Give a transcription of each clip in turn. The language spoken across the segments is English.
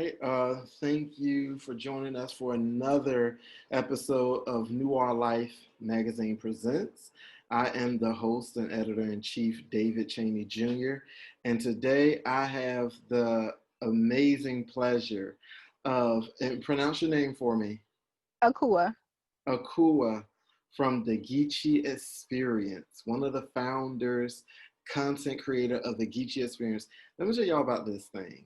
right. Thank you for joining us for another episode of Noire Life Magazine Presents. I am the host and editor in chief, David Cheney Jr. And today I have the amazing pleasure of, and pronounce your name for me, Akua. Akua from the Geechee Experience, one of the founders, content creator of the Geechee Experience. Let me tell y'all about this thing.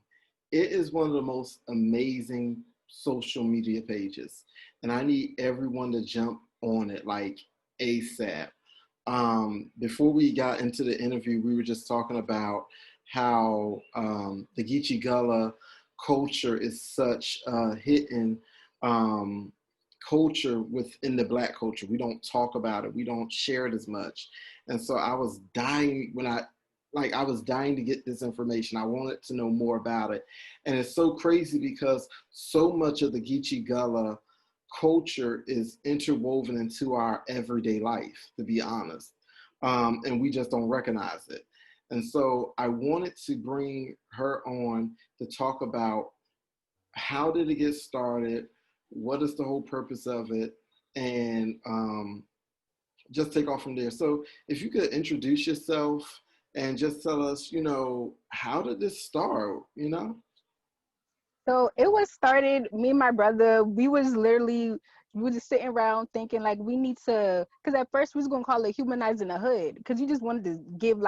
It is one of the most amazing social media pages, and I need everyone to jump on it like ASAP. Before we got into the interview, we were just talking about how the Geechee Gullah culture is such a hidden um, culture within the Black culture. We don't talk about it. We don't share it as much. And so I was dying when I was dying to get this information. I wanted to know more about it. And it's so crazy because so much of the Geechee Gullah culture is interwoven into our everyday life, to be honest. And we just don't recognize it. And so I wanted to bring her on to talk about how did it get started, what is the whole purpose of it, and just take off from there. So if you could introduce yourself and just tell us, how did this start? So it was started, me and my brother, we were just sitting around thinking like we need to, because at first we was going to call it humanizing the hood, because you just wanted to give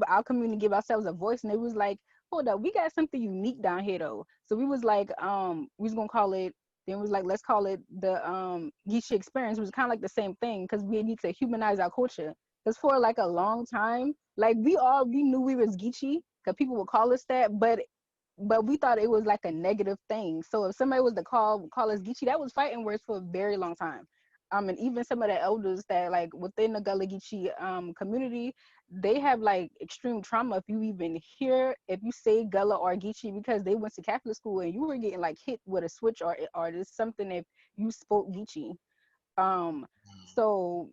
our community, give ourselves a voice. And it was like, hold up, we got something unique down here though. So we was like, we was going to call it, then we was like, let's call it the Geechee Experience. It was kind of like the same thing because we need to humanize our culture. Because for like a long time, like we knew we was Geechee because people would call us that, but we thought it was like a negative thing. So if somebody was to call us Geechee, that was fighting words for a very long time. And even some of the elders that like within the Gullah Geechee community, they have like extreme trauma if you even hear if you say Gullah or Geechee because they went to Catholic school and you were getting like hit with a switch or just something if you spoke Geechee. Um, so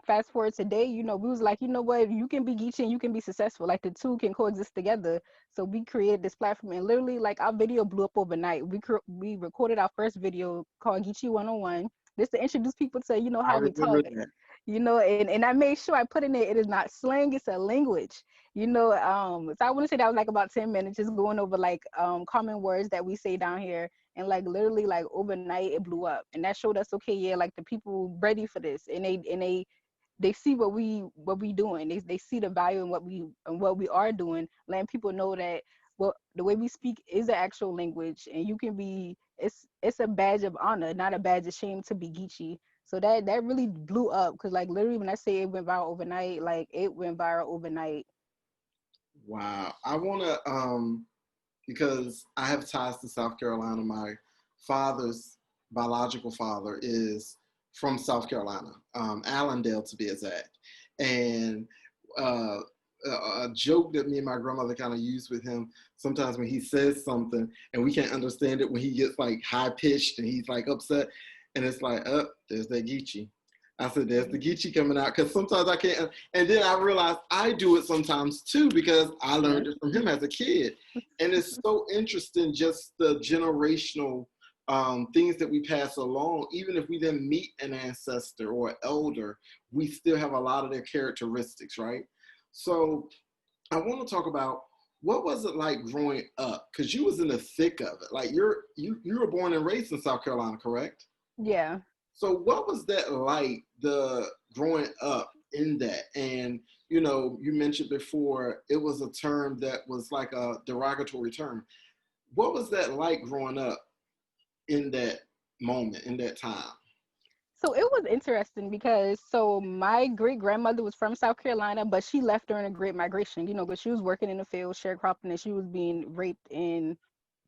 fast forward today, we was like, you know what, you can be Geechee and you can be successful. Like the two can coexist together. So we created this platform and literally like our video blew up overnight. We recorded our first video called Geechee 101. This to introduce people to, I how we remember talk. that. And I made sure I put in it is not slang, it's a language. So I want to say that was like about 10 minutes just going over like common words that we say down here and like literally like overnight it blew up and that showed us okay yeah like the people ready for this and they see what we doing. They see the value in what we are doing, letting people know that the way we speak is an actual language, and you can be. It's a badge of honor, not a badge of shame to be Geechee. So that really blew up because like literally when I say it went viral overnight, like it went viral overnight. Wow. I want to, because I have ties to South Carolina. My father's biological father is from South Carolina, Allendale to be exact. And uh, a joke that me and my grandmother kind of used with him sometimes when he says something and we can't understand it when he gets like high pitched and he's like upset, and it's like, there's that Geechee. I said, there's the Geechee coming out because sometimes I can't. And then I realized I do it sometimes too because I learned it from him as a kid. And it's so interesting just the generational things that we pass along. Even if we didn't meet an ancestor or an elder, we still have a lot of their characteristics, right? So I want to talk about what was it like growing up? Because you was in the thick of it. Like you were born and raised in South Carolina, correct? Yeah. So what was that like, the growing up in that? And you mentioned before it was a term that was like a derogatory term. What was that like growing up in that moment, in that time? So it was interesting because so my great grandmother was from South Carolina, but she left during the Great Migration, because she was working in the field, sharecropping, and she was being raped in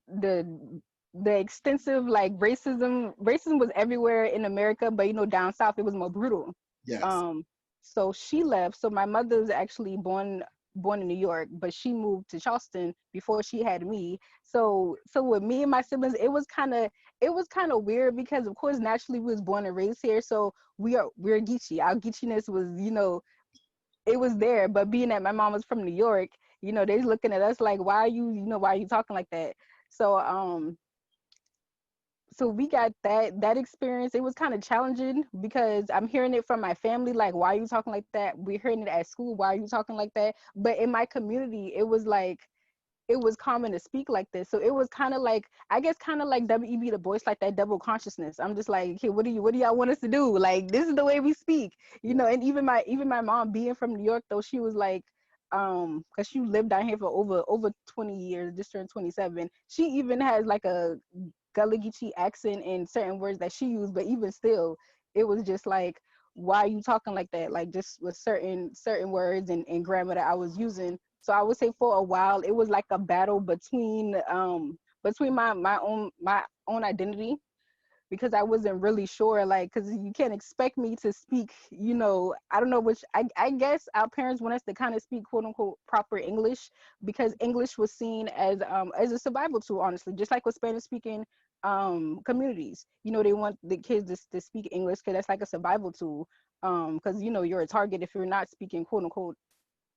the the extensive like racism was everywhere in America, but down south it was more brutal. Yes. um so she left. So my mother was actually born in New York, but she moved to Charleston before she had me. So with me and my siblings it was kind of weird because of course naturally we was born and raised here, so we're Geechee. Our Geecheeness was it was there, but being that my mom was from New York, they's looking at us like, why are you talking like that? So so we got that experience. It was kind of challenging because I'm hearing it from my family, like, why are you talking like that? We're hearing it at school, why are you talking like that? But in my community, it was like, it was common to speak like this. So it was kind of like, I guess, kind of like WEB the voice, like that double consciousness. I'm just like, okay, what do y'all want us to do? Like, this is the way we speak, you know. And even my mom being from New York, though, she was like, because she lived down here for over 20 years, just turned 27. She even has like a Gullah Geechee accent in certain words that she used, but even still, it was just like, why are you talking like that? Like, just with certain words and grammar that I was using. So I would say for a while it was like a battle between my own identity, because I wasn't really sure, like, because you can't expect me to speak, you know, I don't know, which I guess our parents want us to kind of speak quote unquote proper English, because English was seen as a survival tool, honestly, just like with Spanish speaking communities. You know, they want the kids to speak English because that's like a survival tool. Because you know, you're a target if you're not speaking quote unquote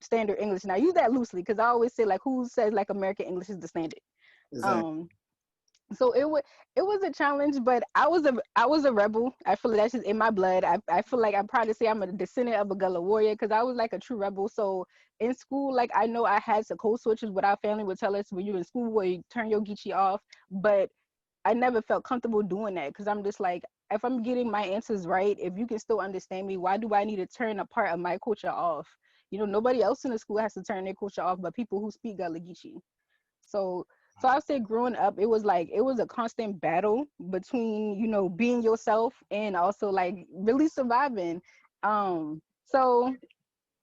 standard English. And I use that loosely because I always say, like, who says like American English is the standard? Exactly. Um, so it was a challenge, but I was a rebel. I feel like that's just in my blood. I feel like I'm proud to say I'm a descendant of a Gullah warrior because I was like a true rebel. So in school, like, I know I had some code switches. What our family would tell us when you're in school, where you turn your Geechee off, but I never felt comfortable doing that because I'm just like, if I'm getting my answers right, if you can still understand me, why do I need to turn a part of my culture off? You know, nobody else in the school has to turn their culture off, but people who speak Gullah Geechee. So I would say growing up, it was like, it was a constant battle between, you know, being yourself and also like really surviving. So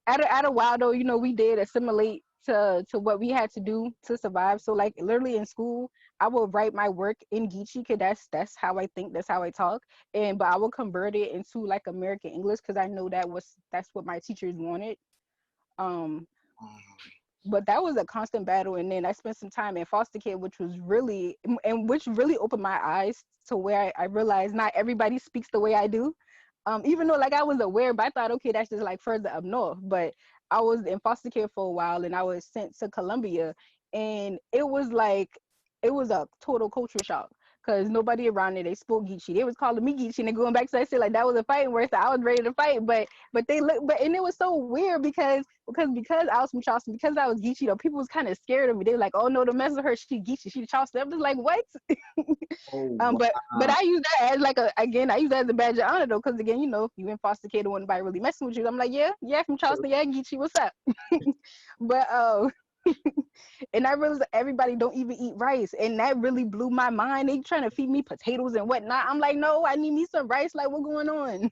at a while though, you know, we did assimilate to what we had to do to survive. So like literally in school, I will write my work in Geechee because that's how I think, that's how I talk. And but I will convert it into like American English because I know that's what my teachers wanted. Um, but that was a constant battle. And then I spent some time in foster care, which was really, and which really opened my eyes to where I realized not everybody speaks the way I do. Even though like I was aware, but I thought, okay, that's just like further up north. But I was in foster care for a while and I was sent to Colombia, and it was a total culture shock because nobody around there, they spoke Geechee. They was calling me Geechee, and then going back to, I said, like, that was a fighting word, so I was ready to fight. But they look, but and it was so weird because I was from Charleston, because I was Geechee, though, people was kind of scared of me. They were like, oh no, don't mess with her, she Geechee, she Charleston. I'm just like, what? Oh But wow. I use that as like I use that as a badge of honor though, because again, you know, you in foster care, don't want anybody really messing with you. I'm like, yeah, from Charleston, yeah, Geechee, what's up? But and I realized that everybody don't even eat rice, and that really blew my mind. They trying to feed me potatoes and whatnot. I'm like, no, I need me some rice. Like, what going on?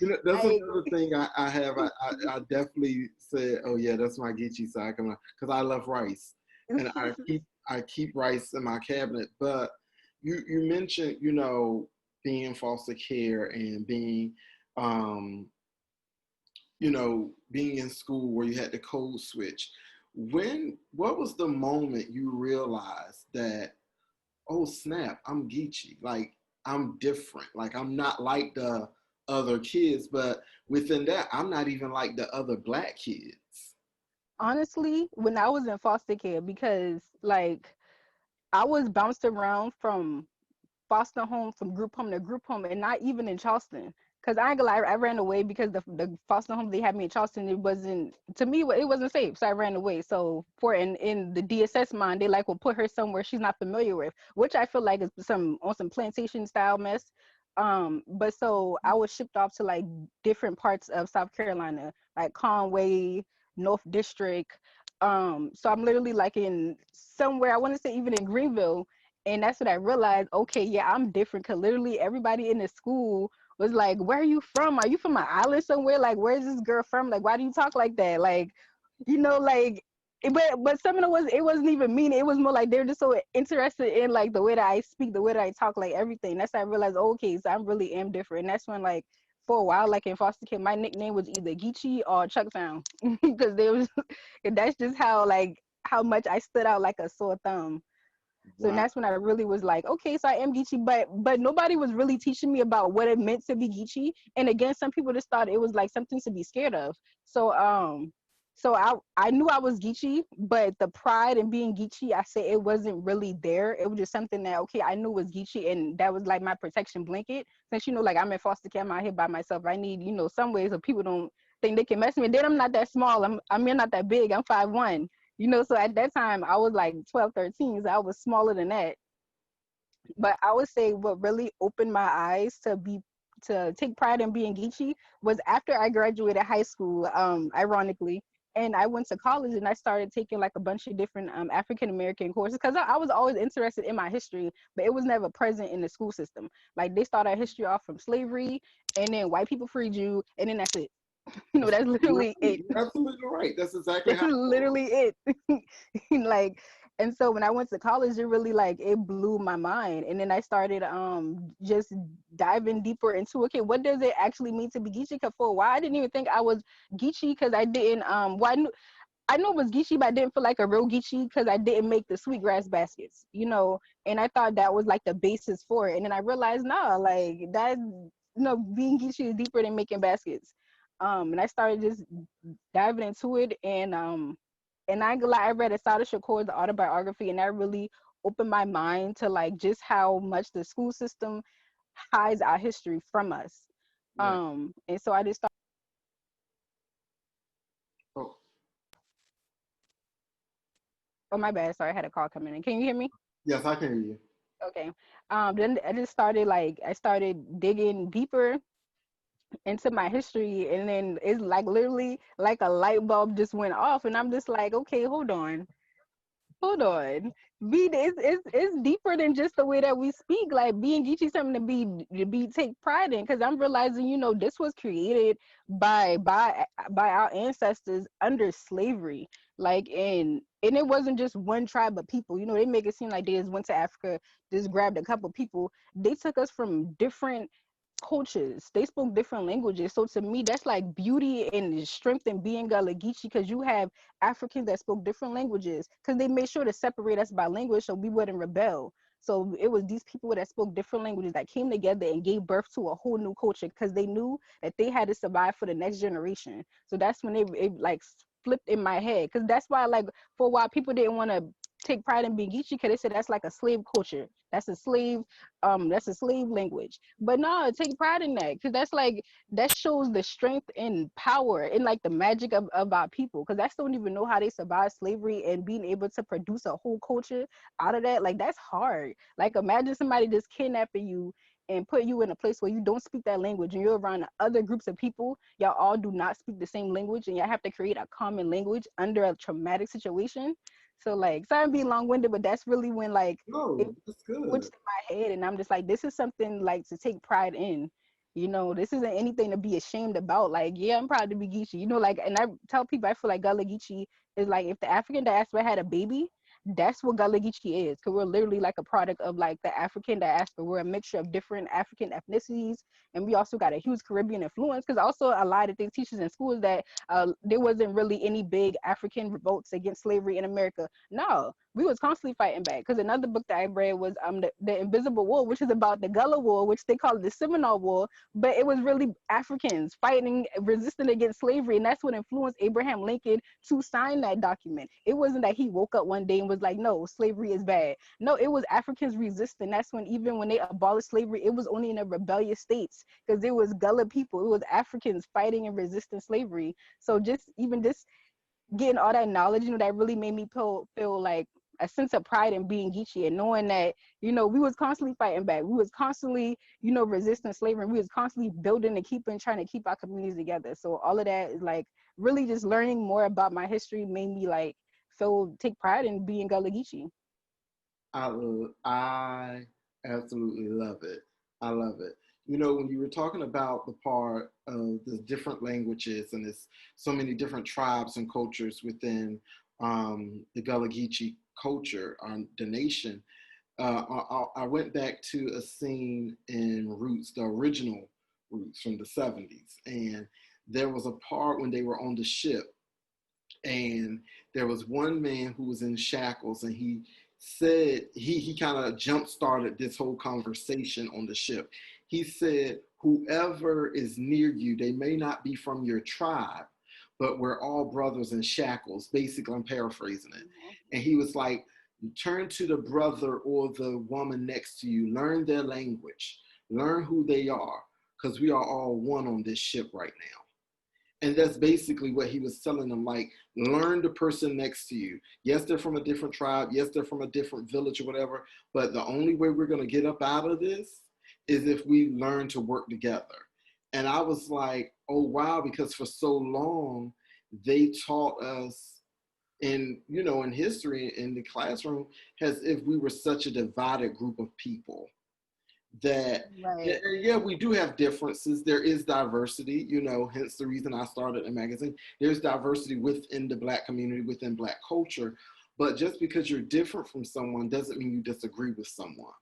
You know, that's Like, another thing I have. I definitely said, oh yeah, that's my Geechee side coming because I love rice, and I keep rice in my cabinet. But you mentioned, you know, being in foster care and being um you know, being in school where you had the code switch. What was the moment you realized that, oh snap, I'm Geechee. Like, I'm different. Like, I'm not like the other kids, but within that, I'm not even like the other black kids. honestly, when I was in foster care, because like I was bounced around from foster home, from group home to group home, and not even in Charleston. Cause I ain't gonna lie, I ran away because the foster home they had me in Charleston, it wasn't, to me, it wasn't safe, so I ran away. So for in the DSS mind, they like will put her somewhere she's not familiar with, which I feel like is some on some plantation style mess. But so I was shipped off to like different parts of South Carolina, like Conway, North District. So I'm literally like in somewhere, I want to say even in Greenville, and that's when I realized, okay, yeah, I'm different. Cause literally everybody in the school was like, "Where are you from? Are you from an island somewhere? Like, where's this girl from? Like, why do you talk like that? Like, you know, like." But some of it wasn't even mean. It was more like they're just so interested in like the way that I speak, the way that I talk, like everything. That's when I realized, oh, okay, so I really am different. And that's when, like, for a while, like in foster care, my nickname was either Geechee or Chucktown because they was and that's just how, like, how much I stood out like a sore thumb. So Wow. that's when I really was like, okay, so I am Geechee, but nobody was really teaching me about what it meant to be Geechee. And again, some people just thought it was like something to be scared of. So So I knew I was Geechee, but the pride in being Geechee, I say it wasn't really there. It was just something that okay, I knew was Geechee, and that was like my protection blanket. Since like I'm in foster care, I'm out here by myself. I need some ways so people don't think they can mess with me. Then I'm not that small. I'm not that big. I'm 5'1". So at that time I was like 12, 13. So I was smaller than that. But I would say what really opened my eyes to take pride in being Geechee was after I graduated high school, ironically, and I went to college and I started taking like a bunch of different African American courses because I was always interested in my history, but it was never present in the school system. Like they start our history off from slavery, and then white people freed you, and then that's it. That's That's right. literally it. You're absolutely right. That's exactly That's how it goes. literally it. Like, and so when I went to college, it really like it blew my mind. And then I started just diving deeper into okay, what does it actually mean to be Geechee? Cause for a while I didn't even think I was Geechee because I didn't well, I know it was Geechee, but I didn't feel like a real Geechee because I didn't make the sweetgrass baskets. And I thought that was like the basis for it. And then I realized, no, like that, being Geechee is deeper than making baskets. And I started just diving into it, and I ain't gonna lie, I read Asada Shakur's autobiography, and that really opened my mind to like just how much the school system hides our history from us. Yeah. And so I just started. Oh, Oh, my bad. Sorry, I had a call coming in. Can you hear me? yes, I can hear you. Okay. Then I just started I started digging deeper into my history, and then it's like literally like a light bulb just went off, and I'm just like, okay, hold on. It's deeper than just the way that we speak. Like being Geechee something to be take pride in, because I'm realizing, this was created by our ancestors under slavery. Like and it wasn't just one tribe of people. They make it seem like they just went to Africa, just grabbed a couple people. They took us from different cultures. They spoke different languages. So to me, that's like beauty and strength in being a Lagichi, because you have Africans that spoke different languages because they made sure to separate us by language so we wouldn't rebel. So it was these people that spoke different languages that came together and gave birth to a whole new culture because they knew that they had to survive for the next generation. So that's when it like flipped in my head, because that's why like for a while people didn't want to take pride in being Geechee because they said that's like a slave culture. That's a slave language. But no, take pride in that, because that's like that shows the strength and power and like the magic of our people, because I still don't even know how they survived slavery and being able to produce a whole culture out of that. Like that's hard. Like imagine somebody just kidnapping you and put you in a place where you don't speak that language and you're around other groups of people. Y'all all do not speak the same language, and y'all have to create a common language under a traumatic situation. So like, sorry I'm being long-winded, but that's really when like it No, that's good. switched in my head, and I'm just like, this is something like to take pride in. This isn't anything to be ashamed about. Like, yeah, I'm proud to be Geechee. Like, and I tell people I feel like Gullah Geechee is like if the African diaspora had a baby, that's what Gullah Geechee is. Because we're literally like a product of like the African diaspora. We're a mixture of different African ethnicities, and we also got a huge Caribbean influence. Because also a lot of things teachers in schools that there wasn't really any big African revolts against slavery in America. No, we was constantly fighting back. Because another book that I read was the Invisible War, which is about the Gullah War, which they call it the Seminole War, but it was really Africans fighting, resisting against slavery, and that's what influenced Abraham Lincoln to sign that document. It wasn't that he woke up one day and was like, no, slavery is bad. No, it was Africans resisting. That's when, even when they abolished slavery, it was only in the rebellious states, because it was Gullah people, it was Africans fighting and resisting slavery. So just getting all that knowledge, that really made me feel like a sense of pride in being Geechee, and knowing that, we was constantly fighting back. We was constantly, resisting slavery. And we was constantly building and trying to keep our communities together. So all of that is like really just learning more about my history made me like take pride in being Gullah Geechee. I absolutely love it. I love it. When you were talking about the part of the different languages and there's so many different tribes and cultures within the Gullah Geechee culture on the nation, I went back to a scene in Roots, the original Roots from the 70s. And there was a part when they were on the ship, and there was one man who was in shackles, and he said he kind of jump started this whole conversation on the ship. He said, whoever is near you, they may not be from your tribe, but we're all brothers in shackles. Basically, I'm paraphrasing it. And he was like, turn to the brother or the woman next to you, learn their language, learn who they are, because we are all one on this ship right now. And that's basically what he was telling them, like, learn the person next to you. Yes, they're from a different tribe. Yes, they're from a different village or whatever. But the only way we're going to get up out of this is if we learn to work together. And I was like, oh, wow, because for so long, they taught us in history in the classroom as if we were such a divided group of people that Right. yeah, we do have differences. There is diversity, hence the reason I started a magazine. There's diversity within the Black community, within Black culture. But just because you're different from someone doesn't mean you disagree with someone.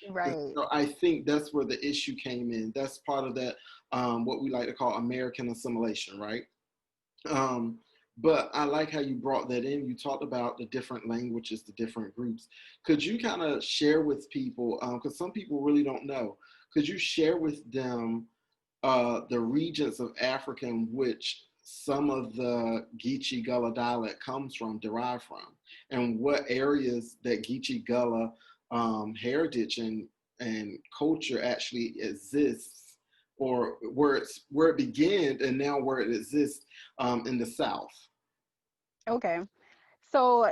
Right. So I think that's where the issue came in. That's part of that, what we like to call American assimilation, right? Um, but I like how you brought that in. You talked about the different languages, the different groups. Could you kind of share with people, because some people really don't know, could you share with them the regions of Africa in which some of the Geechee Gullah dialect comes from, derived from, and what areas that Geechee Gullah heritage and culture actually exists, or where it began and now where it exists in the South. Okay. So,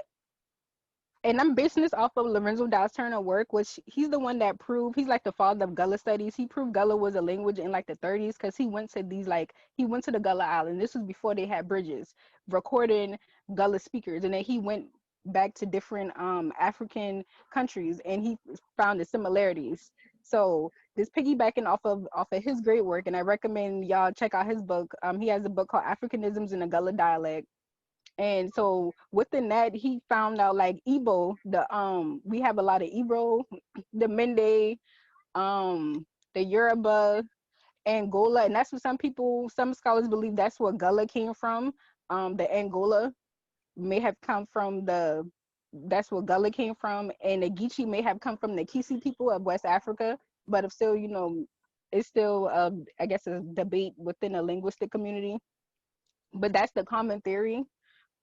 and I'm basing this off of Lorenzo Dawes Turner work, which he's the one that proved he's like the father of Gullah studies. He proved Gullah was a language in like the 30s because he went to the Gullah Island. This was before they had bridges, recording Gullah speakers, and then he went back to different African countries and he found the similarities. So this piggybacking off of his great work, and I recommend y'all check out his book. He has a book called Africanisms in the Gullah Dialect, and so within that he found out like Igbo, we have a lot of Igbo, the Mende, the Yoruba, Angola, and that's what some scholars believe that's where Gullah came from. The Angola may have come from that's where Gullah came from, and the Geechee may have come from the Kisi people of West Africa. But if still, it's still I guess a debate within the linguistic community. But that's the common theory.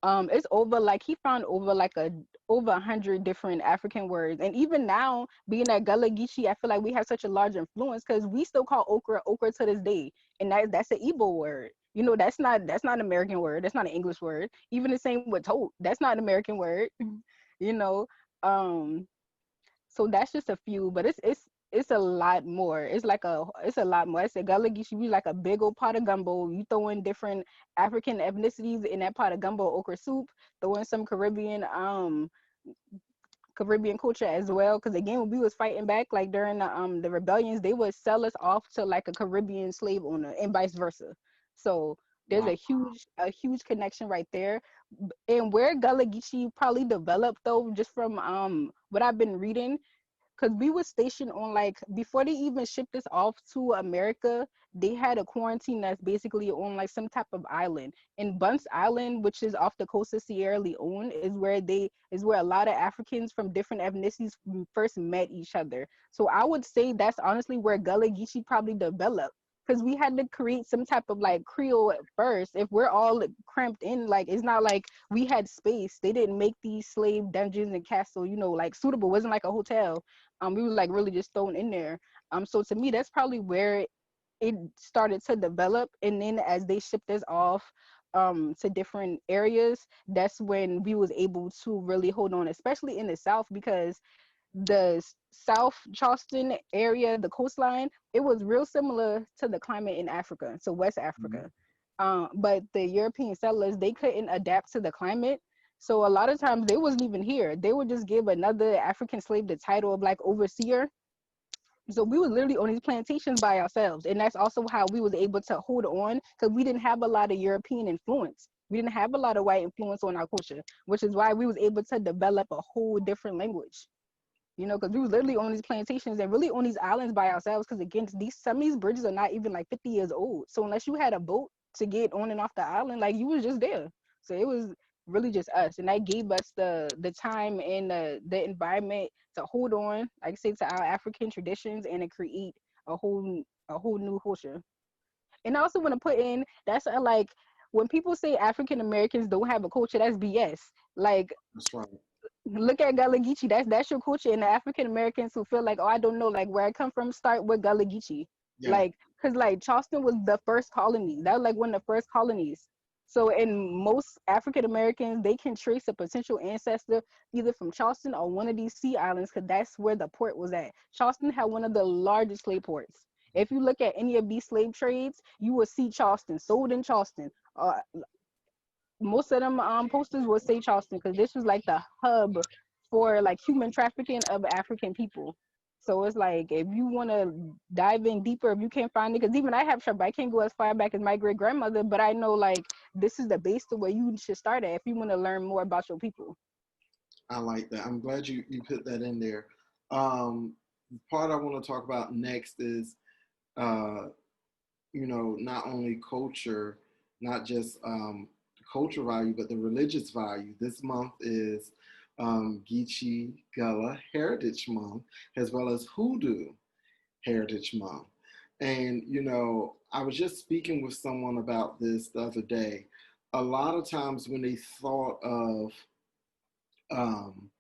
It's over like he found over 100 different African words, and even now being at Gullah Geechee, I feel like we have such a large influence because we still call okra to this day, and that's an Igbo word. That's not an American word. That's not an English word. Even the same with tote. That's not an American word. you know. Um, so that's just a few, but it's a lot more. It's a lot more. I said Gullah Geechee be like a big old pot of gumbo. You throw in different African ethnicities in that pot of gumbo, okra soup. Throw in some Caribbean culture as well. Because again, when we was fighting back, like during the rebellions, they would sell us off to like a Caribbean slave owner, and vice versa. So there's Wow. a huge connection right there. And where Gullah Geechee probably developed though, just from what I've been reading, because we were stationed on like before they even shipped us off to America, they had a quarantine that's basically on like some type of island. And Bunce Island, which is off the coast of Sierra Leone, is where a lot of Africans from different ethnicities first met each other. So I would say that's honestly where Gullah Geechee probably developed. Because we had to create some type of like Creole at first. If we're all cramped in, like it's not like we had space. They didn't make these slave dungeons and castle, like suitable. It wasn't like a hotel. We were like really just thrown in there. So to me, that's probably where it started to develop. And then as they shipped us off to different areas, that's when we was able to really hold on, especially in the South, because the South Charleston area, the coastline, it was real similar to the climate in Africa, so West Mhm. Africa. But the European settlers, they couldn't adapt to the climate. So a lot of times they wasn't even here. They would just give another African slave the title of like overseer. So we were literally on these plantations by ourselves. And that's also how we was able to hold on, because we didn't have a lot of European influence. We didn't have a lot of white influence on our culture, which is why we was able to develop a whole different language. Because we were literally on these plantations and really on these islands by ourselves. Because again, some of these bridges are not even like 50 years old. So unless you had a boat to get on and off the island, like you was just there. So it was really just us, and that gave us the time and the environment to hold on, like I said, to our African traditions and to create a whole new culture. And I also want to put in that's like when people say African Americans don't have a culture, that's BS. Like, That's right. look at Gullah Geechee. That's your culture. And the African Americans who feel like, oh, I don't know, like where I come from, start with Gullah Geechee. Yeah, Like, cause like Charleston was the first colony. That was like one of the first colonies. So in most African Americans, they can trace a potential ancestor either from Charleston or one of these sea islands, because that's where the port was at. Charleston had one of the largest slave ports. If you look at any of these slave trades, you will see Charleston, sold in Charleston. Most of them posters will say Charleston, because this was like the hub for like human trafficking of African people. So it's like, if you want to dive in deeper, if you can't find it, because even I have trouble. I can't go as far back as my great grandmother, but I know like this is the base to where you should start at if you want to learn more about your people. I like that. I'm glad you put that in there. The part I want to talk about next is, uh, not only culture, not just the cultural value, but the religious value. This month is Geechee Gullah Heritage Month, as well as Hoodoo Heritage Month. And, I was just speaking with someone about this the other day. A lot of times when they thought of um,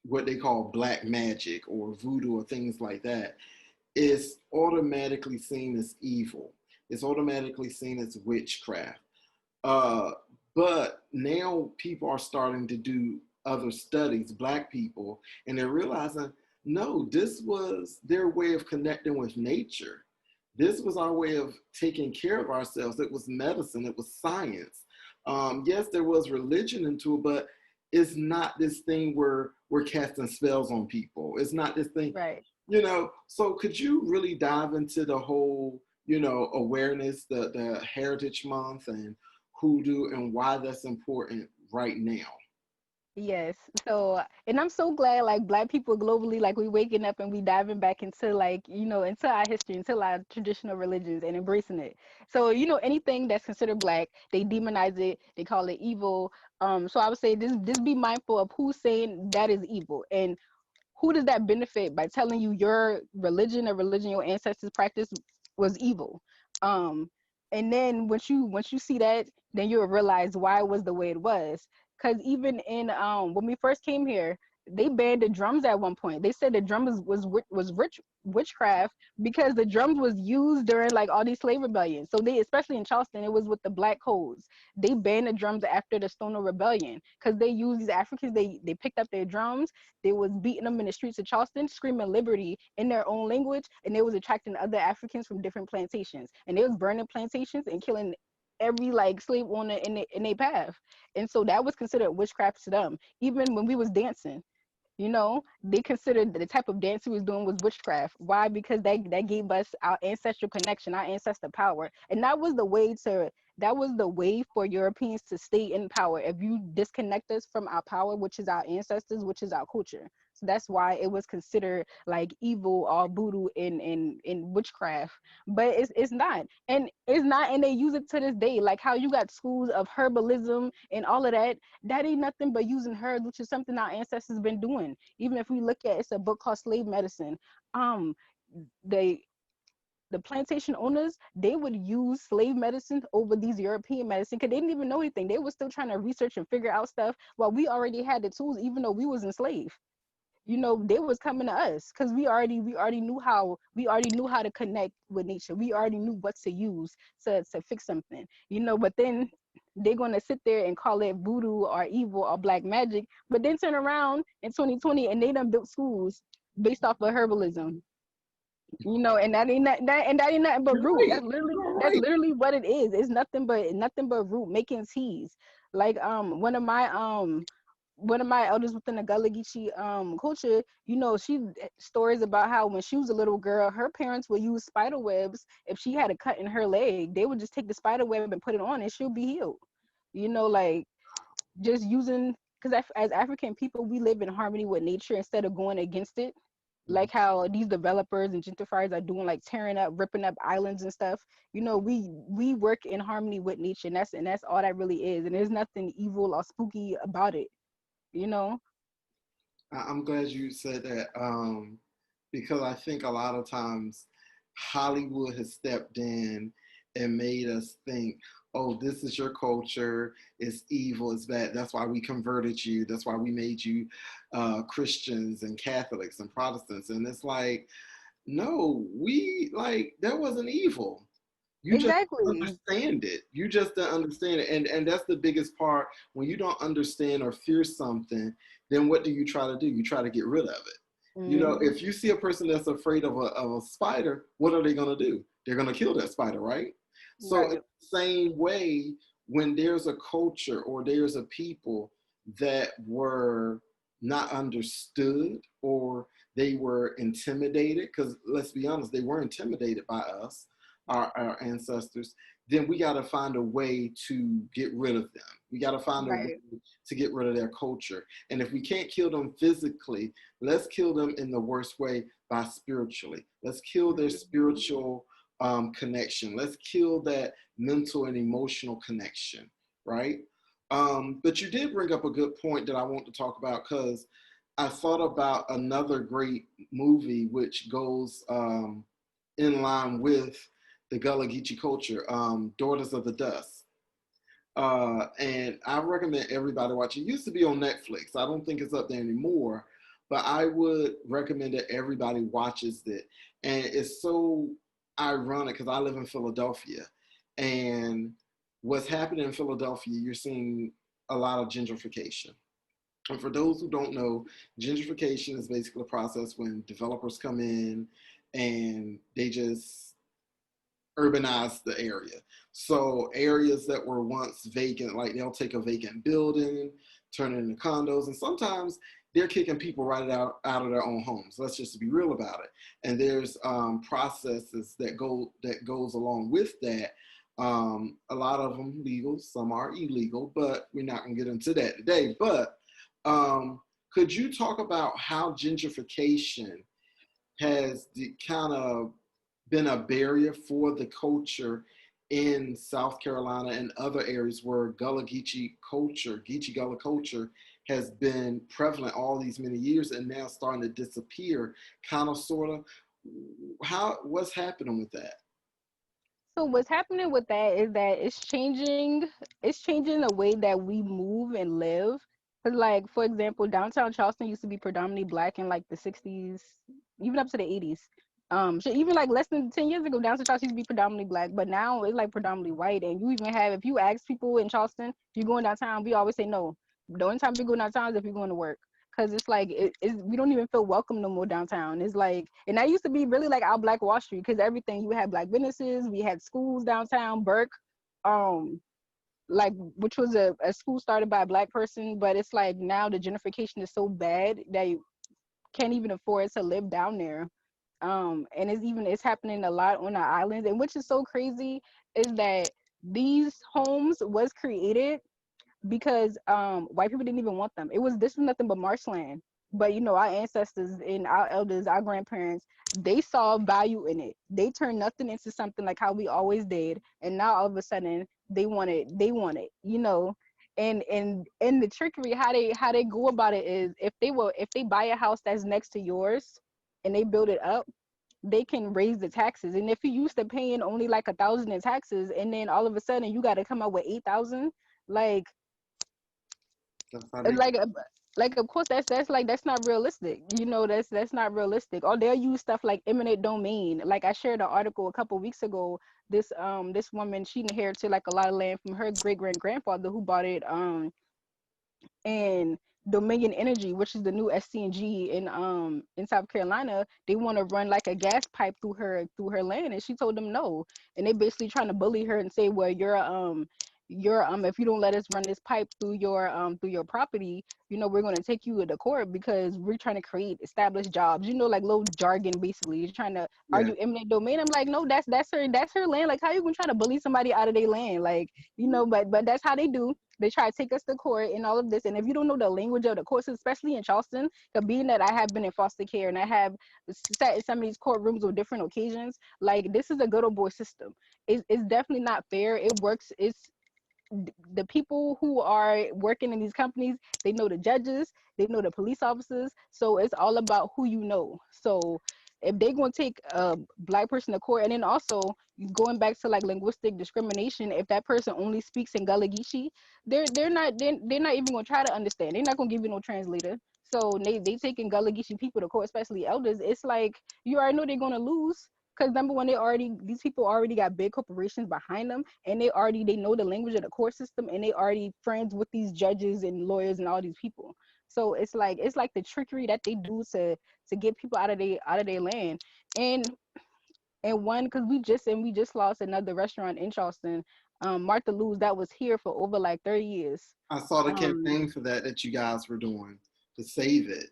what they call black magic or voodoo or things like that, it's automatically seen as evil. It's automatically seen as witchcraft. Uh, but now people are starting to do other studies, black people, and they're realizing, no, this was their way of connecting with nature. This was our way of taking care of ourselves. It was medicine, it was science. Yes, there was religion into it, but it's not this thing where we're casting spells on people. It's not this thing, Right. So could you really dive into the whole, awareness, the Heritage Month and hoodoo and why that's important right now? Yes. So, and I'm so glad like black people globally, like we waking up and we diving back into like, into our history, into our traditional religions and embracing it. So, anything that's considered black, they demonize it, they call it evil. So I would say this be mindful of who's saying that is evil, and who does that benefit by telling you your religion or religion your ancestors practice was evil. um and then once you see that, then you'll realize why it was the way it was. Because even in when we first came here, they banned the drums at one point. They said the drums was rich witchcraft, because the drums was used during like all these slave rebellions. So they, especially in Charleston, it was with the black codes. They banned the drums after the Stoner Rebellion, because they used these Africans. They picked up their drums, they was beating them in the streets of Charleston, screaming liberty in their own language, and they was attracting other Africans from different plantations, and they was burning plantations and killing every like slave owner in their path. And so that was considered witchcraft to them. Even when we was dancing, they considered the type of dance we was doing was witchcraft. Why? Because that gave us our ancestral connection, our ancestor power, and that was the way for Europeans to stay in power. If you disconnect us from our power, which is our ancestors, which is our culture. So that's why it was considered like evil or voodoo in witchcraft. But it's not. And it's not, and they use it to this day. Like how you got schools of herbalism and all of that. That ain't nothing but using herbs, which is something our ancestors been doing. Even if we look at, it's a book called Slave Medicine. Um, they the plantation owners, they would use slave medicine over these European medicine, because they didn't even know anything. They were still trying to research and figure out stuff while we already had the tools, even though we was enslaved. They was coming to us because we already knew how to connect with nature. We already knew what to use to fix something. But then they're gonna sit there and call it voodoo or evil or black magic, but then turn around in 2020 and they done built schools based off of herbalism. And that ain't nothing but You're root. right. That's You're right. literally what it is. It's nothing but root making teas. Like one of my elders within the Gullah Geechee culture, she stories about how when she was a little girl, her parents would use spider webs. If she had a cut in her leg, they would just take the spider web and put it on, and she'll be healed. Like just using, because as African people, we live in harmony with nature instead of going against it. Like how these developers and gentrifiers are doing, like tearing up, ripping up islands and stuff. We work in harmony with nature, and that's all that really is. And there's nothing evil or spooky about it. You know? I'm glad you said that, because I think a lot of times Hollywood has stepped in and made us think, oh, this is your culture, it's evil, it's bad. That's why we converted you. That's why we made you Christians and Catholics and Protestants. And it's like, no, we like that wasn't evil. You just Exactly. understand it. You just don't understand it. And that's the biggest part. When you don't understand or fear something, then what do you try to do? You try to get rid of it. You know, Hmm. if you see a person that's afraid of a spider, what are they going to do? They're going to kill that spider, right? So in Right. the same way, when there's a culture or there's a people that were not understood or they were intimidated, because let's be honest, they were intimidated by us, our ancestors, then we got to find a way to get rid of them. We got to find a way Right. to get rid of their culture. And if we can't kill them physically, let's kill them in the worst way by spiritually. Let's kill their Mhm. spiritual connection. Let's kill that mental and emotional connection, right? But you did bring up a good point that I want to talk about because I thought about another great movie which goes in line with the Gullah Geechee culture, Daughters of the Dust. And I recommend everybody watch it. It used to be on Netflix. I don't think it's up there anymore, but I would recommend that everybody watches it. And it's so ironic because I live in Philadelphia, and what's happening in Philadelphia, you're seeing a lot of gentrification. And for those who don't know, gentrification is basically a process when developers come in and they just urbanize the area. So areas that were once vacant, like they'll take a vacant building, turn it into condos, and sometimes they're kicking people right out of their own homes. Let's just be real about it. And there's processes that goes along with that. A lot of them legal, some are illegal, but we're not going to get into that today. But could you talk about how gentrification has kind of been a barrier for the culture in South Carolina and other areas where Gullah Geechee culture, Geechee Gullah culture, has been prevalent all these many years and now starting to disappear, kind of, sort of. What's happening with that? So what's happening with that is that it's changing the way that we move and live. Cause like for example, downtown Charleston used to be predominantly black in like the 60s, even up to the 80s. So even like less than 10 years ago, downtown Charleston used to be predominantly black, but now it's like predominantly white. And you even have, if you ask people in Charleston, you going downtown, we always say no. The only time we go downtown is if you're going to work. Cause it's like we don't even feel welcome no more downtown. It's like, and that used to be really like our Black Wall Street, because everything, you had black businesses, we had schools downtown, Burke, um, like which was a school started by a black person, but it's like now the gentrification is so bad that you can't even afford to live down there. And it's happening a lot on the islands, and which is so crazy is that these homes was created because white people didn't even want them. This was nothing but marshland. But our ancestors and our elders, our grandparents, they saw value in it. They turned nothing into something like how we always did. And now all of a sudden they want it. And the trickery, how they go about it is, if they buy a house that's next to yours and they build it up, they can raise the taxes. And if you used to paying only like 1,000 in taxes, and then all of a sudden you got to come up with 8,000, like That's how and they. like of course that's not realistic. That's not realistic. Or they'll use stuff like eminent domain. Like I shared an article a couple weeks ago. This woman, she inherited like a lot of land from her great grandfather who bought it and Dominion Energy, which is the new SCNG in South Carolina, they want to run like a gas pipe through her land, and she told them no. And they basically trying to bully her and say, well, you're if you don't let us run this pipe through your property, we're going to take you to court because we're trying to create established jobs, like little jargon. Basically you're trying to Yeah. argue eminent domain. I'm like, no, that's her land. Like, how you gonna try to bully somebody out of their land? Like, but that's how they do. They try to take us to court and all of this. And if you don't know the language of the courts, especially in Charleston, being that I have been in foster care and I have sat in some of these courtrooms on different occasions, like, this is a good old boy system. It's definitely not fair. It works. It's the people who are working in these companies, they know the judges, they know the police officers. So it's all about who you know. So if they gonna take a black person to court, and then also going back to like linguistic discrimination, if that person only speaks in Gullah Geechee, they're not even gonna try to understand. They're not gonna give you no translator. So they taking Gullah Geechee people to court, especially elders. It's like you already know they're gonna lose. Because number one, these people already got big corporations behind them, and they know the language of the court system, and they already friends with these judges and lawyers and all these people. So it's like the trickery that they do to get people out of their land. And one, because we just lost another restaurant in Charleston, Martha Lou's, that was here for over like 30 years. I saw the Um, campaign for that you guys were doing to save it.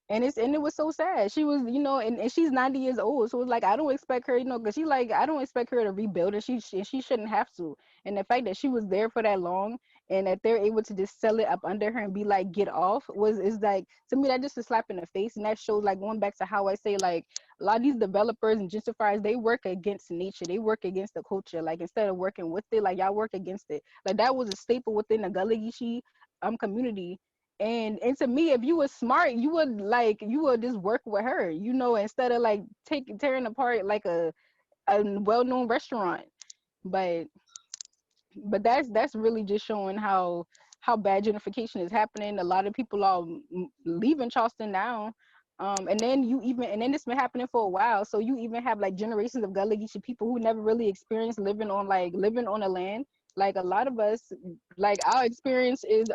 and it was so sad. She was, and she's 90 years old, so it's like I don't expect her, because she like I don't expect her to rebuild, and she shouldn't have to. And the fact that she was there for that long, and that they're able to just sell it up under her and be like, get off, was is like, to me, that just a slap in the face. And that shows, like, going back to how I say, like, a lot of these developers and gentrifiers, they work against nature, they work against the culture. Like, instead of working with it, like, y'all work against it. Like, that was a staple within the Gullah Geechee community. And to me, if you were smart, you would just work with her, instead of like tearing apart like a well-known restaurant. But that's really just showing how bad gentrification is happening. A lot of people are leaving Charleston now. And then this been happening for a while. So you even have like generations of Gullah Geechee people who never really experienced living on the land. Like a lot of us, like our experience is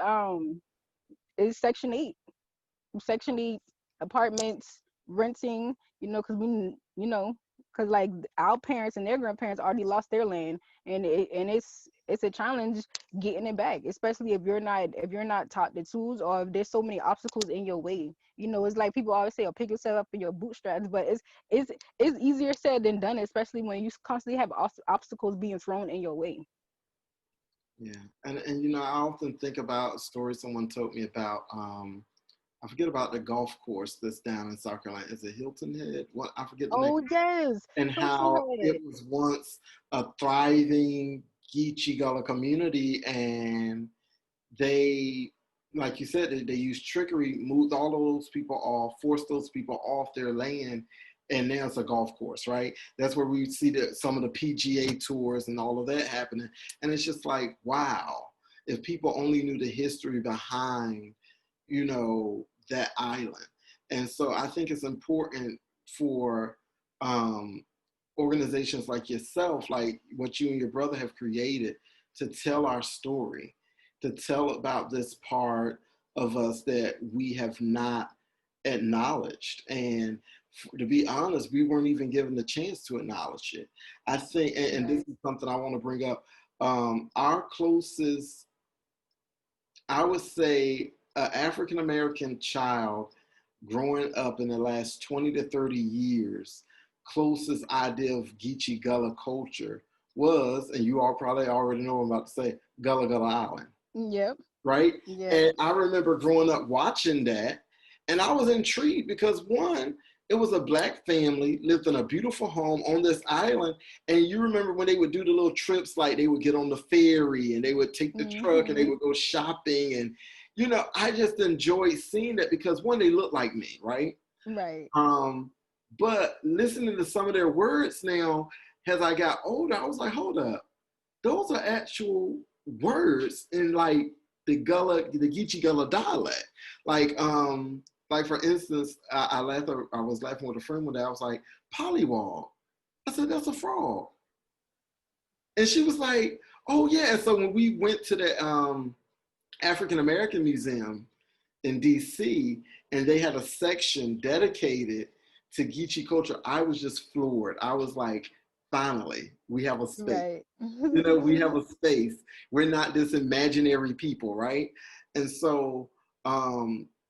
Section 8 apartments, renting, because because like our parents and their grandparents already lost their land, and it's a challenge getting it back, especially if you're not taught the tools, or if there's so many obstacles in your way. It's like people always say, "Oh, pick yourself up in your bootstraps," but it's easier said than done, especially when you constantly have obstacles being thrown in your way. Yeah, and I often think about a story someone told me about. I forget about the golf course that's down in South Carolina. Is it Hilton Head? What, I forget the name. Oh yes, And Hilton how it Head. was once a thriving Geechee Gullah community, and they, like you said, they used trickery, moved all of those people off, forced those people off their land, and now it's a golf course, right? That's where we see some of the PGA tours and all of that happening. And it's just like, wow, if people only knew the history behind, that island. And so I think it's important for um, organizations like yourself, like what you and your brother have created, to tell our story, to tell about this part of us that we have not acknowledged. And to be honest, we weren't even given the chance to acknowledge it. I think, and this Right. is something I want to bring up. Our closest, I would say, an African American child growing up in the last 20 to 30 years, closest idea of Geechee Gullah culture was, and you all probably already know what I'm about to say, Gullah Gullah Island, Yep. right? Yep. And I remember growing up watching that, and I was intrigued because one, it was a black family lived in a beautiful home on this island, and you remember when they would do the little trips, like they would get on the ferry and they would take the truck and they Hmm. would go shopping, and I just enjoyed seeing that because one, they look like me, right? Right. Um, but listening to some of their words now, as I got older, I was like, hold up, those are actual words in like the Geechee Gullah dialect. Like for instance, I was laughing with a friend one day. I was like, pollywog. I said, that's a frog. And she was like, oh yeah. And so when we went to the African American Museum in DC, and they had a section dedicated to Geechee culture, I was just floored. I was like, finally, we have a space. Right. We have a space. We're not this imaginary people, right? And so,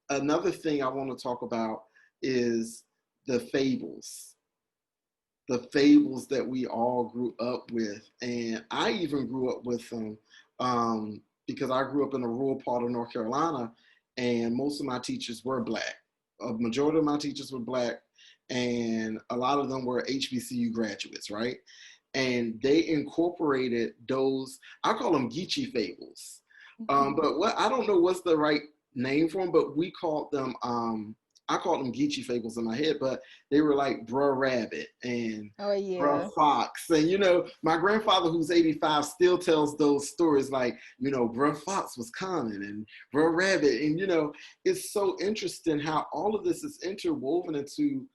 another thing I want to talk about is the that we all grew up with. And I even grew up with them because I grew up in a rural part of North Carolina, and most of my teachers were Black. A majority of my teachers were Black, and a lot of them were HBCU graduates, right? And they incorporated those, I call them Geechee fables. But what I don't know what's the right name for them, but we called them I called them Geechee fables in my head, but they were like Bruh Rabbit and Oh Bruh yeah. Fox. And, my grandfather, who's 85, still tells those stories like, Bruh Fox was coming and Bruh Rabbit. And, it's so interesting how all of this is interwoven into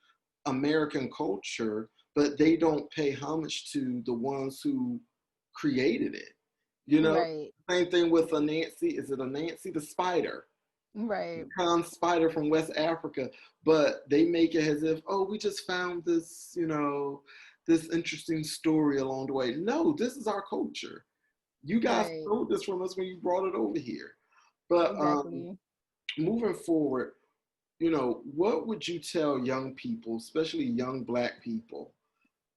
American culture, but they don't pay homage to the ones who created it. You know, Right. same thing with a Nancy. Is it a Nancy the spider? Right. Con spider from West Africa, but they make it as if, oh, we just found this, this interesting story along the way. No, this is our culture. You guys Right. stole this from us when you brought it over here. But Exactly. moving forward, what would you tell young people, especially young Black people,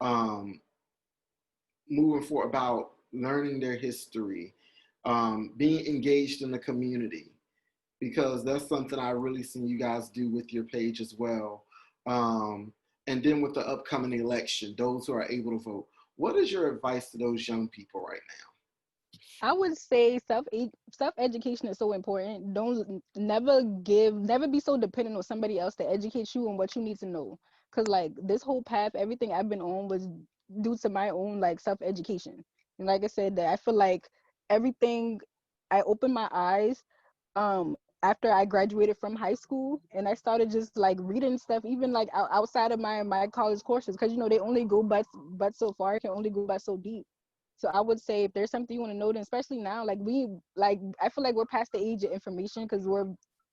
um, moving forward about learning their history, being engaged in the community? Because that's something I really seen you guys do with your page as well. Um, and then with the upcoming election, those who are able to vote, what is your advice to those young people right I would say self education is so important. Don't never be so dependent on somebody else to educate you on what you need to know. Cause like this whole path, everything I've been on was due to my own like self education. And like I said, that I feel like everything I opened my eyes after I graduated from high school, and I started just like reading stuff even like outside of my college courses, because they only go but so far, can only go but so deep. So I would say if there's something you want to know, then especially now, like I feel like we're past the age of information because we're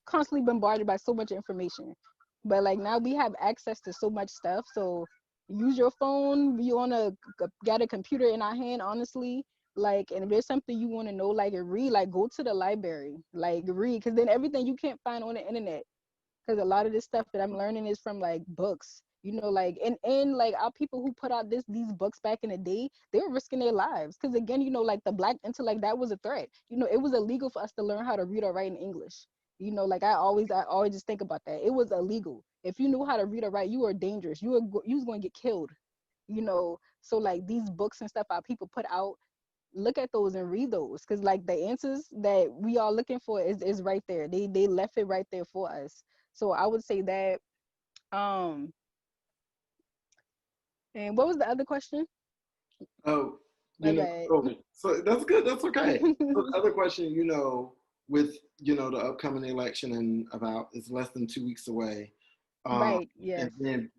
constantly bombarded by so much information. But like now we have access to so much stuff. So use your phone. You wanna got a computer in our hand, honestly. Like, and if there's something you want to know, like read, like go to the library, like read, because then everything you can't find on the internet, because a lot of this stuff that I'm learning is from like books. Like and like our people who put out these books back in the day, they were risking their lives. Because again, like the Black intellect, that was a threat. It was illegal for us to learn how to read or write in English. Like I always just think about that. It was illegal. If you knew how to read or write, you were dangerous. You was going to get killed. So like these books and stuff our people put out, look at those and read those, because like the answers that we are looking for is right there. They left it right there for us. So I would say that. um and what was the other question? now? Oh, My bad. so that's good. That's okay. So the other question, with the upcoming election and about it's less than 2 weeks away. Um, Right, and yes. then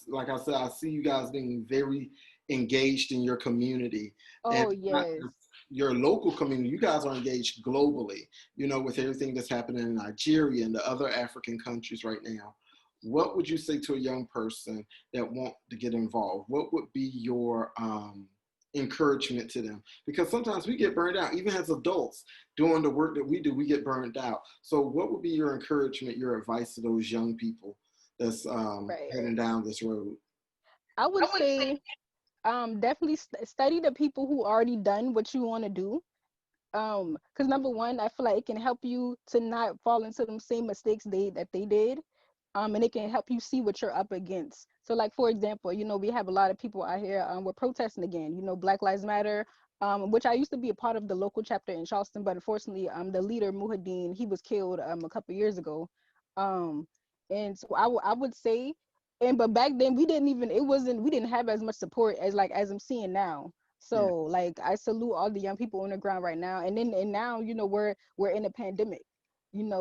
like I said, I see you guys being very engaged in your community, and Oh not yes. just your local community. You guys are engaged globally. With everything that's happening in Nigeria and the other African countries right now. What would you say to a young person that want to get involved? What would be your encouragement to them? Because sometimes we get burned out, even as adults, doing the work that we do, we get burned out. So, what would be your encouragement, your advice to those young people that's Right. heading down this road? I would say definitely study the people who already done what you want to do. Because number one, I feel like it can help you to not fall into them same mistakes they did. And it can help you see what you're up against. So like for example, we have a lot of people out here, we're protesting again, Black Lives Matter, which I used to be a part of the local chapter in Charleston, but unfortunately the leader Muhaddin, he was killed a couple years ago. um and so I would say, and but back then we didn't have as much support as I'm seeing now. Yeah. So like I salute all the young people on the ground right now. And now, we're in a pandemic.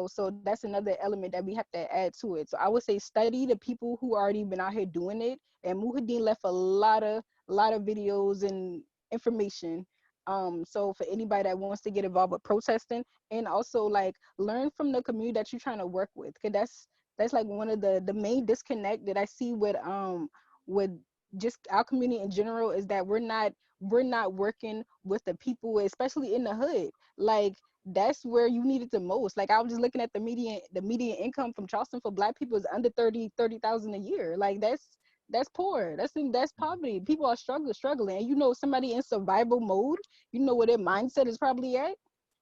So that's another element that we have to add to it. So I would say study the people who already been out here doing it. And Muhaddin left a lot of videos and information. So for anybody that wants to get involved with protesting, and also like learn from the community that you're trying to work with, because that's like one of the main disconnect that I see with just our community in general, is that we're not working with the people, especially in the hood. Like that's where you need it the most. Like I was just looking at the median income from Charleston for Black people is under 30,000 a year. Like that's poor. That's poverty. People are struggling. And somebody in survival mode, where their mindset is probably at.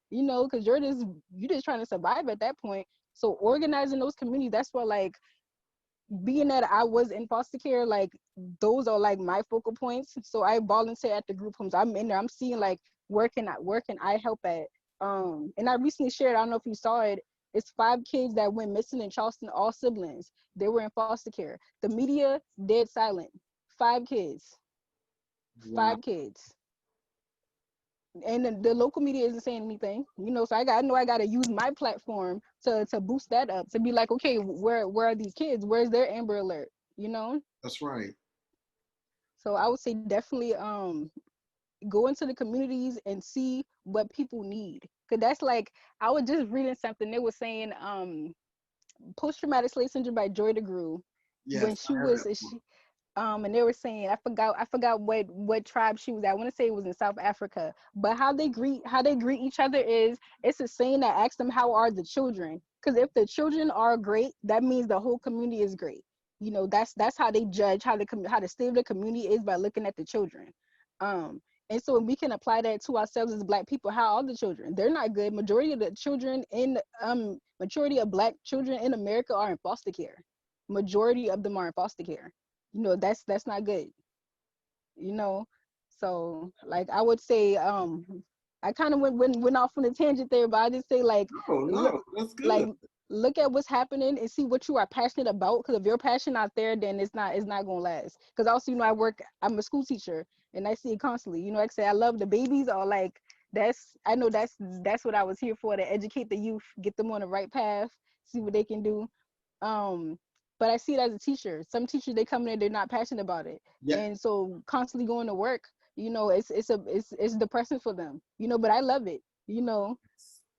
Because you're just trying to survive at that point. So organizing those communities, that's what, like, being that I was in foster care, like those are like my focal points. So I volunteer at the group homes. I'm in there. I'm seeing like where can I help at. And I recently shared, I don't know if you saw it, It's 5 kids that went missing in Charleston, all siblings. They were in foster care. The media dead silent. 5 kids. Wow. 5 kids. And the local media isn't saying anything, so I know I got to use my platform to boost that up, to be like, okay, where are these kids, where's their Amber Alert, you know That's right. so I would say definitely go into the communities and see what people need, because that's like, I was just reading something, they were saying post-traumatic slave syndrome by Joy DeGruy, when Yes, she I heard was that one. and they were saying, I forgot what tribe she was at. I want to say it was in South Africa. But how they greet each other is, it's a saying that asks them, how are the children? Because if the children are great, that means the whole community is great. That's how they judge how the state of the community is, by looking at the children. Um and so we can apply that to ourselves as Black people. How are the children? They're not good. Majority of Black children in America are in foster care. Majority of them are in foster care. That's not good. you know so like I would say, I kind of went off on a tangent there, but I just say, like, Oh look, no, that's like good. look at what's happening and see what you are passionate about, because if you're passionate out there, then it's not gonna last. Because also, I'm a school teacher, and I see it constantly. Like I say, I love the babies, or like, I know that's what I was here for, to educate the youth, get them on the right path, see what they can do. um but I see it as a teacher. Some teachers, they come in, they're not passionate about it, Yeah. and so constantly going to work, it's depressing for them. But I love it. you know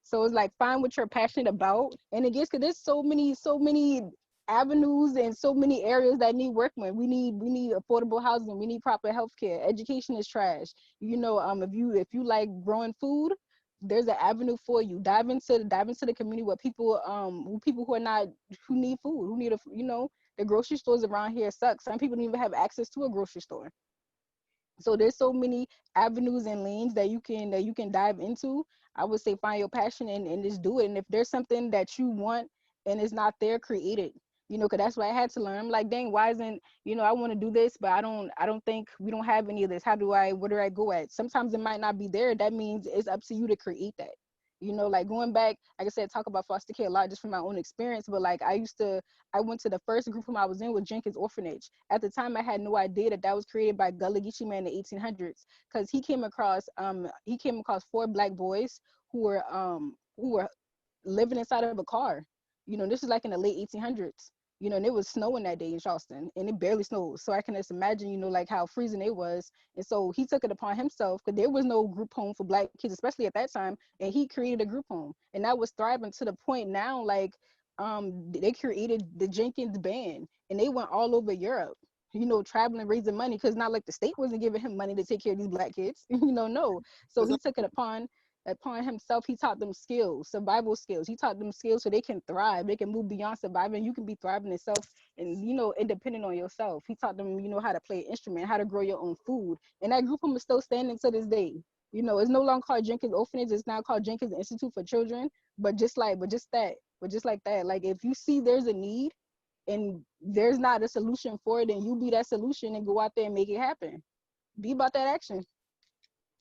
so it's like, find what you're passionate about, and it gets, because there's so many avenues and so many areas that need workmen. We need affordable housing. We need proper health care. Education is trash. If you like growing food, there's an avenue for you. Dive into the community, where people who need food, who need the grocery stores around here suck. Some people don't even have access to a grocery store. So there's so many avenues and lanes that you can dive into. I would say, find your passion, and just do it. And if there's something that you want and it's not there, create it. Because that's what I had to learn. I'm like, dang, why isn't, I want to do this, but I don't think we don't have any of this. Where do I go at? Sometimes it might not be there. That means it's up to you to create that. Like, going back, like I said, talk about foster care a lot just from my own experience. But like, I went to the first group home I was in, with Jenkins Orphanage. At the time, I had no idea that was created by Gullah Geechee man in the 1800s, because he came across 4 Black boys who were living inside of a car. This is like in the late 1800s. And it was snowing that day in Charleston, and it barely snowed. So I can just imagine, like, how freezing it was. And so he took it upon himself, because there was no group home for Black kids, especially at that time. And he created a group home, and that was thriving to the point now, like, they created the Jenkins band, and they went all over Europe, traveling, raising money, because not like the state wasn't giving him money to take care of these Black kids. No. So Is that he took it upon himself. He taught them skills, survival skills. He taught them skills so they can thrive. They can move beyond surviving. You can be thriving yourself, and independent on yourself. He taught them, how to play an instrument, how to grow your own food. And that group home is still standing to this day. It's no longer called Jenkins Orphanage. It's now called Jenkins Institute for Children. But just like that, like, if you see there's a need and there's not a solution for it, then you be that solution and go out there and make it happen. Be about that action.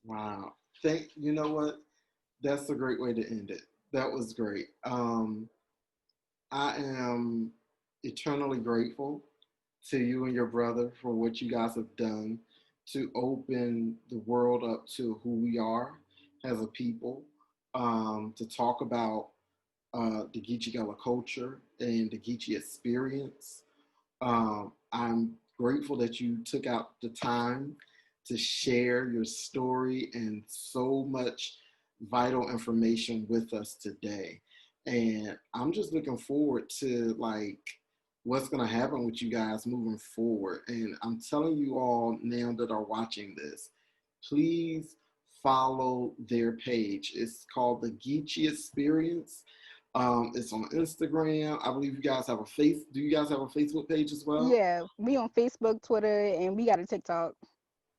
wow? You know what? That's a great way to end it. That was great. I am eternally grateful to you and your brother for what you guys have done to open the world up to who we are as a people, to talk about the Geechee Gullah culture and the Geechee experience. I'm grateful that you took out the time to share your story and so much vital information with us today. And I'm just looking forward to, like, what's going to happen with you guys moving forward. And I'm telling you all now that are watching this, please follow their page. It's called the Geechee Experience. It's on Instagram. I believe you guys have a face. Do you guys have a Facebook page as well? Yeah, we on Facebook, Twitter, and we got a TikTok.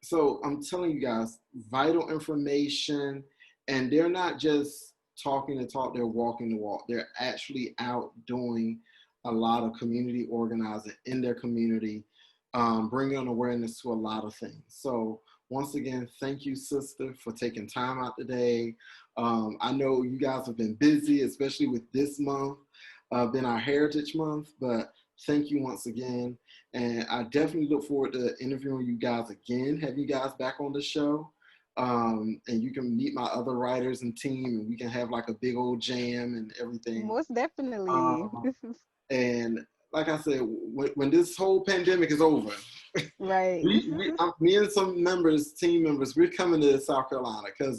So I'm telling you guys, vital information, and they're not just talking the talk; they're walking the walk. They're actually out doing a lot of community organizing in their community, bringing awareness to a lot of things. So once again, thank you, sister, for taking time out today. I know you guys have been busy, especially with this month, been our Heritage Month, but thank you once again. And I definitely look forward to interviewing you guys again, have you guys back on the show. And you can meet my other writers and team, and we can have like a big old jam and everything. Most definitely. Um, and like I said, when this whole pandemic is over, Right. me and some members, team members, we're coming to South Carolina because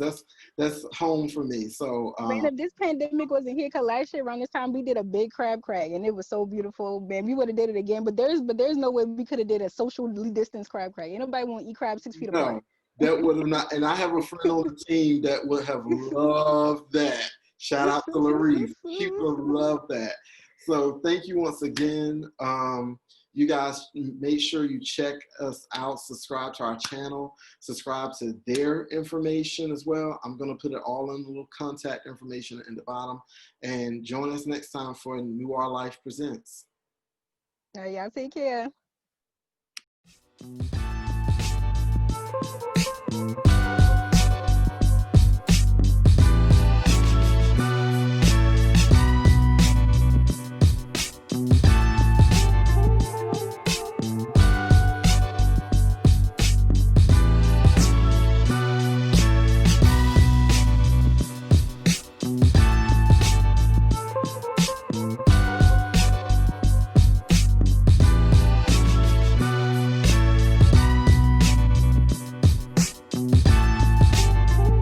that's home for me. So Man, if this pandemic wasn't here, cause last year around this time we did a big crab crack and it was so beautiful. Man, we would have did it again. But there's no way we could have did a socially distanced crab crack. Ain't nobody want to eat crab 6 feet apart. no, that would have not. And I have a friend on the team that would have loved that. Shout out to Larice. She would have loved that. So thank you once again. You guys make sure you check us out, subscribe to our channel, subscribe to their information as well. I'm going to put it all in the little contact information in the bottom. And join us next time for Noire Life Presents. All right, y'all take care.